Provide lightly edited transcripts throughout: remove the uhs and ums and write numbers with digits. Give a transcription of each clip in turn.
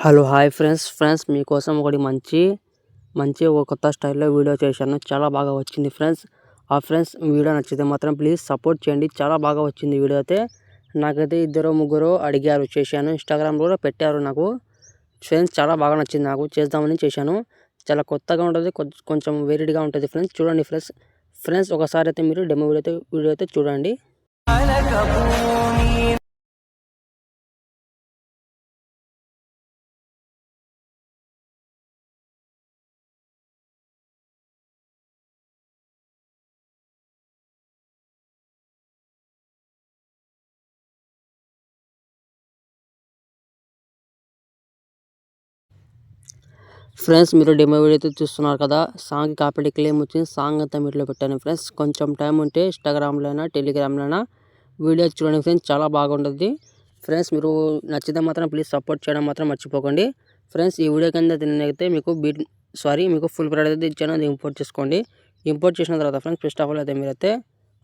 Hello hi friends మీకోసం ఒకటి మంచి ఒక కొత్త స్టైల్లో వీడియో చేశాను. చాలా బాగా వచ్చింది ఫ్రెండ్స్ వీడియో నచ్చితే మాత్రం ప్లీజ్ సపోర్ట్ చేయండి. చాలా బాగా వచ్చింది వీడియో అయితే. నాకైతే ఇద్దరు ముగ్గురు అడిగారు, చేశాను. ఇన్స్టాగ్రామ్లో కూడా పెట్టారు నాకు. ఫ్రెండ్స్ చాలా బాగా నచ్చింది, నాకు చేద్దామని చేశాను. చాలా కొత్తగా ఉంటుంది, కొంచెం వేరేగా ఉంటుంది ఫ్రెండ్స్. చూడండి ఫ్రెండ్స్ ఒకసారి అయితే మీరు డెమో వీడియో అయితే చూడండి. ఫ్రెండ్స్ మీరు డెమో వీడియో అయితే చూస్తున్నారు కదా. సాంగ్ కాపీ క్లెయిమ్ వచ్చింది. సాంగ్ అంతా మీట్లో పెట్టాను ఫ్రెండ్స్. కొంచెం టైం ఉంటే ఇన్స్టాగ్రామ్లోనా టెలిగ్రామ్లోనా వీడియో చూడండి ఫ్రెండ్స్, చాలా బాగుంటుంది ఫ్రెండ్స్. మీరు నచ్చితే మాత్రం ప్లీజ్ సపోర్ట్ చేయడం మాత్రం మర్చిపోకండి ఫ్రెండ్స్. ఈ వీడియో కింద తినైతే మీకు ఫుల్ ప్రైడ్ అయితే ఇచ్చాను, అది ఇంపోర్ట్ చేసుకోండి. ఇంపోర్ట్ చేసిన తర్వాత ఫ్రెండ్స్ ఫస్ట్ ఆఫ్ ఆల్ అయితే మీరైతే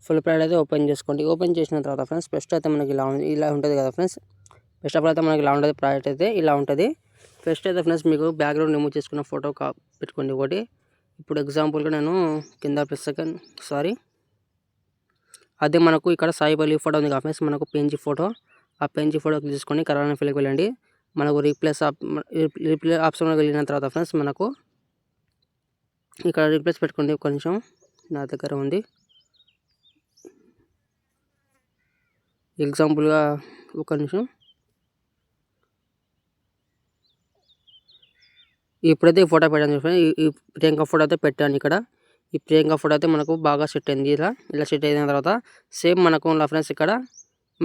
ఫుల్ ప్రైడ్ అయితే ఓపెన్ చేసుకోండి. ఓపెన్ చేసిన తర్వాత ఫ్రెండ్స్ ఫస్ట్ అయితే మనకి ఇలా ఉంటుంది కదా ఫ్రెండ్స్. ఫస్ట్ ఆఫ్ ఆల్ అయితే మనకి ఇలా ఉంటుంది, ప్రాజెక్ట్ అయితే ఇలా ఉంటుంది. ఫస్ట్ అయితే ఫ్రెండ్స్ మీకు బ్యాక్గ్రౌండ్ రిమూవ్ చేసుకున్న ఫోటో పెట్టుకోండి ఒకటి. ఇప్పుడు ఎగ్జాంపుల్గా నేను కింద అదే మనకు ఇక్కడ సాయిపల్లి ఫోటో ఉంది కదా ఫ్రెండ్స్, మనకు పెంచి ఫోటో. ఆ పెంచి ఫోటో తీసుకొని కరోనా ఫిల్కి వెళ్ళండి. మనకు రీప్లేస్ ఆప్షన్లోకి వెళ్ళిన తర్వాత ఫ్రెండ్స్ మనకు ఇక్కడ రీప్లేస్ పెట్టుకోండి. ఒక నిమిషం, నా దగ్గర ఉంది. ఎగ్జాంపుల్గా ఒక నిమిషం, ఇప్పుడైతే ఈ ఫోటో పెట్టాను చూడండి. ఈ ప్రియాంక ఫోటో అయితే పెట్టాను ఇక్కడ. ఈ ప్రియాంక ఫోటో అయితే మనకు బాగా సెట్ అయింది. ఇలా సెట్ అయిన తర్వాత సేమ్ మనకు ఉన్న ఫ్రెండ్స్ ఇక్కడ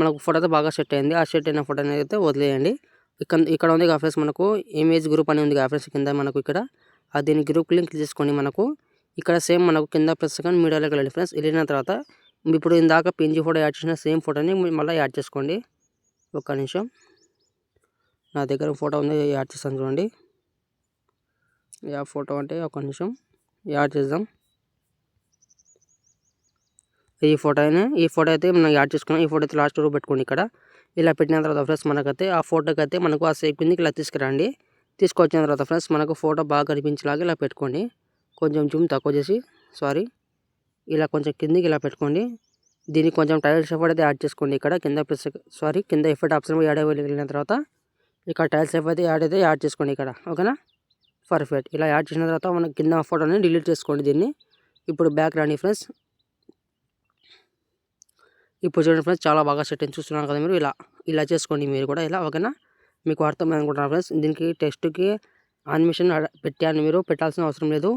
మనకు ఫోటో అయితే బాగా సెట్ అయింది. ఆ సెట్ అయిన ఫోటోని అయితే వదిలేయండి. ఇక్కడ ఉంది కదా ఫ్రెండ్స్, మనకు ఇమేజ్ గ్రూప్ అని ఉంది కదా ఫ్రెండ్స్ కింద మనకు ఇక్కడ. దీని గ్రూప్ లింక్ తీసుకొని మనకు ఇక్కడ సేమ్ మనకు కింద ప్లస్ సెకండ్ మీడియాలోకి వెళ్ళండి ఫ్రెండ్స్. వెళ్ళిన తర్వాత ఇప్పుడు ఇందాక పిఎన్జీ ఫోటో యాడ్ చేసిన సేమ్ ఫోటోని మళ్ళీ యాడ్ చేసుకోండి. ఒక్క నిమిషం, నా దగ్గర ఫోటో ఉంది, యాడ్ చేస్తాను చూడండి. ఫోటో అంటే ఒక నిమిషం యాడ్ చేద్దాం. ఈ ఫోటో అయితే మనం యాడ్ చేసుకున్నాం. ఈ ఫోటో అయితే లాస్ట్ రూ పెట్టుకోండి ఇక్కడ. ఇలా పెట్టిన తర్వాత ఫ్రెండ్స్ మనకైతే ఆ ఫోటోకి అయితే మనకు ఆ సేప్ కిందకి ఇలా తీసుకురండి. తీసుకొచ్చిన తర్వాత ఫ్రెండ్స్ మనకు ఫోటో బాగా కనిపించేలాగా ఇలా పెట్టుకోండి. కొంచెం జూమ్ తక్కువ చేసి ఇలా కొంచెం కిందికి ఇలా పెట్టుకోండి. దీనికి కొంచెం టైల్స్ ఎఫెక్ట్ అయితే యాడ్ చేసుకోండి ఇక్కడ. కింద ఎఫెక్ట్ ఆప్షన్ యాడ్ వెళ్ళిన తర్వాత ఇక్కడ టైల్స్ ఎఫెక్ట్ అయితే యాడ్ చేసుకోండి ఇక్కడ. ఓకేనా, పర్ఫెక్ట్. ఇలా యాడ్ చేసిన తర్వాత మనం కింద ఫోటోని డిలీట్ చేసుకోండి దీన్ని. ఇప్పుడు బ్యాక్ రండి ఫ్రెండ్స్. ఇప్పుడు చూడండి ఫ్రెండ్స్, చాలా బాగా సెట్ అయింది, చూస్తున్నాను కదా మీరు. ఇలా చేసుకోండి మీరు కూడా ఇలా. ఓకేనా, మీకు అర్థమైంది అనుకుంటున్నాను ఫ్రెండ్స్. దీనికి టెక్స్ట్కి యానిమేషన్ పెట్టాను, మీరు పెట్టాల్సిన అవసరం లేదు.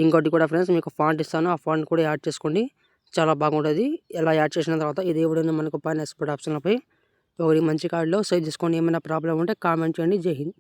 ఇంకోటి కూడా ఫ్రెండ్స్ మీకు ఫాంట్ ఇస్తాను, ఆ ఫాంట్ కూడా యాడ్ చేసుకోండి, చాలా బాగుంటుంది. ఇలా యాడ్ చేసిన తర్వాత ఇది ఎవడైనా మనకు పైన ఎక్స్పోర్ట్ ఆప్షన్లపై ఒకటి మంచి కార్డులో సేవ్ చేసుకోండి. ఏమైనా ప్రాబ్లం ఉంటే కామెంట్ చేయండి. జై హింద్.